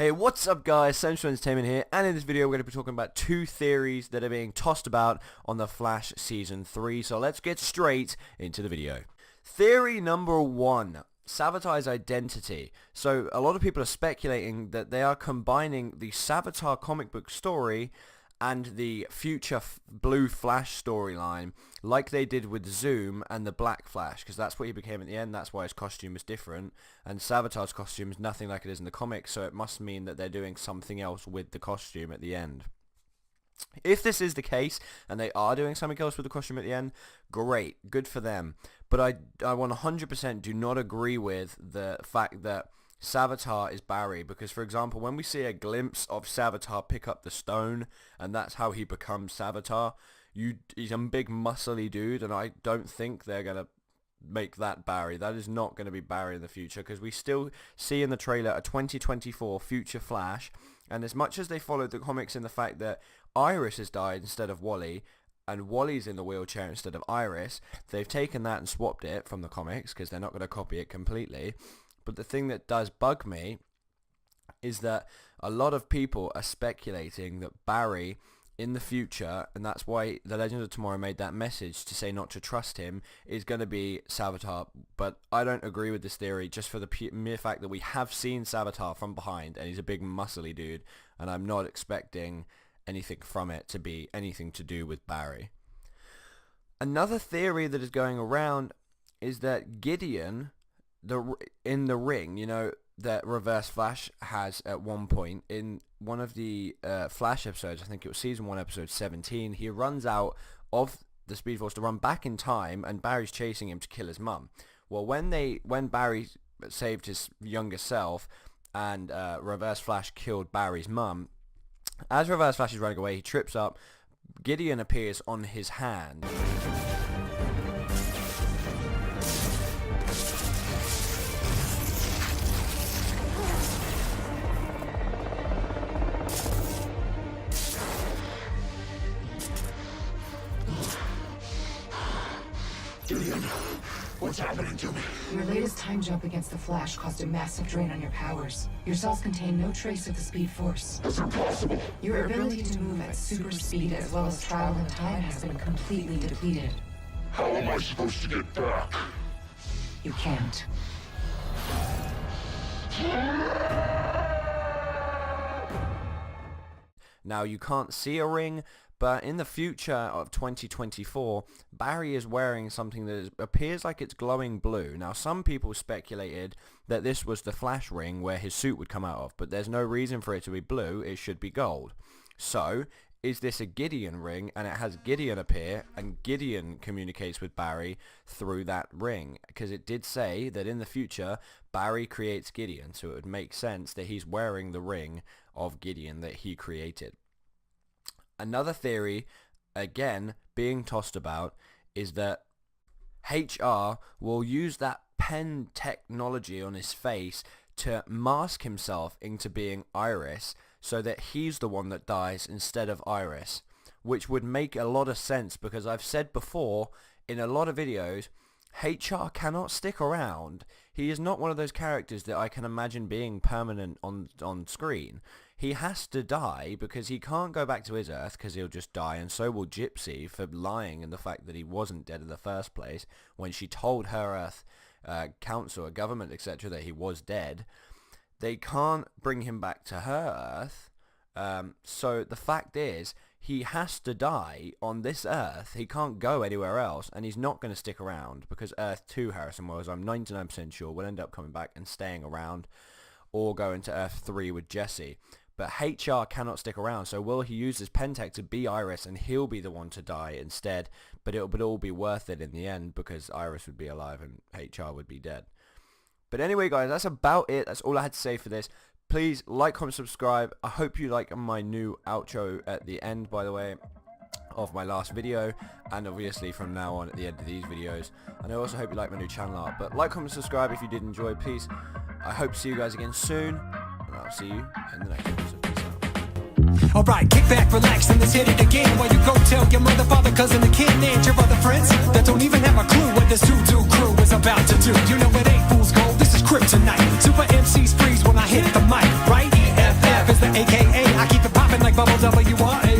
Hey, what's up guys, Central Entertainment here, and in this video we're going to be talking about two theories that are being tossed about on The Flash Season 3, so let's get straight into the video. Theory number 1, Sabotage Identity. So a lot of people are speculating that they are combining the Sabotage comic book story and the future Blue Flash storyline like they did with Zoom and the Black Flash, because that's what he became at the end. That's why his costume is different, and Sabotage's costume is nothing like it is in the comics, so it must mean that they're doing something else with the costume at the end. If this is the case, and they are doing something else with the costume at the end, great, good for them. But I 100% do not agree with the fact that Sabotage is Barry, because for example, when we see a glimpse of Sabotage pick up the stone, and that's how he becomes Sabotage, he's a big muscly dude, and I don't think they're going to make that Barry. That is not going to be Barry in the future, because we still see in the trailer a 2024 future Flash, and as much as they followed the comics in the fact that Iris has died instead of Wally, and Wally's in the wheelchair instead of Iris, they've taken that and swapped it from the comics, because they're not going to copy it completely. But the thing that does bug me is that a lot of people are speculating that Barry in the future, and that's why the Legends of Tomorrow made that message to say not to trust him, is going to be Sabotage. But I don't agree with this theory, just for the mere fact that we have seen Sabotage from behind, and he's a big muscly dude, and I'm not expecting anything from it to be anything to do with Barry. Another theory that is going around is that Gideon, in the ring, you know, that Reverse Flash has at one point in one of the Flash episodes, I think it was season 1 episode 17, he runs out of the Speed Force to run back in time, and Barry's chasing him to kill his mum. Well, when Barry saved his younger self and Reverse Flash killed Barry's mum, as Reverse Flash is running away, he trips up. Gideon appears on his hand. Gideon, what's happening to me? Your latest time jump against the Flash caused a massive drain on your powers. Your cells contain no trace of the Speed Force. That's impossible. Your ability to move at super speed as well as travel in time has been completely depleted. How am I supposed to get back? You can't. Now, you can't see a ring, but in the future of 2024, Barry is wearing something that appears like it's glowing blue. Now, some people speculated that this was the Flash ring where his suit would come out of, but there's no reason for it to be blue. It should be gold. So, is this a Gideon ring, and it has Gideon appear, and Gideon communicates with Barry through that ring? Because it did say that in the future, Barry creates Gideon, so it would make sense that he's wearing the ring of Gideon that he created. Another theory, again, being tossed about, is that HR will use that pen technology on his face to mask himself into being Iris, so that he's the one that dies instead of Iris, which would make a lot of sense, because I've said before in a lot of videos, HR cannot stick around. He is not one of those characters that I can imagine being permanent on screen. He has to die, because he can't go back to his Earth, because he'll just die, and so will Gypsy for lying in the fact that he wasn't dead in the first place when she told her Earth council, government, etc. that he was dead. They can't bring him back to her Earth, so the fact is, he has to die on this Earth. He can't go anywhere else, and he's not going to stick around, because Earth 2 Harrison Wells, I'm 99% sure, will end up coming back and staying around, or going to Earth 3 with Jesse. But HR cannot stick around, so will he use his Pentech to be Iris, and he'll be the one to die instead, but it would all be worth it in the end, because Iris would be alive and HR would be dead. But anyway, guys, that's about it. That's all I had to say for this. Please like, comment, subscribe. I hope you like my new outro at the end, by the way, of my last video, and obviously from now on at the end of these videos. And I also hope you like my new channel art. But like, comment, subscribe if you did enjoy, please. I hope to see you guys again soon, and I'll see you in the next episode. Peace out. Alright, kick back, relax, and let's hit it again. While you go tell your mother, father, cousin, the kid, and your other friends that don't even have a clue what this doo-doo crew is about to do. You know it ain't fool's gold, this is kryptonite. Super MCs freeze when I hit the mic, right? EF bubble W-R-N.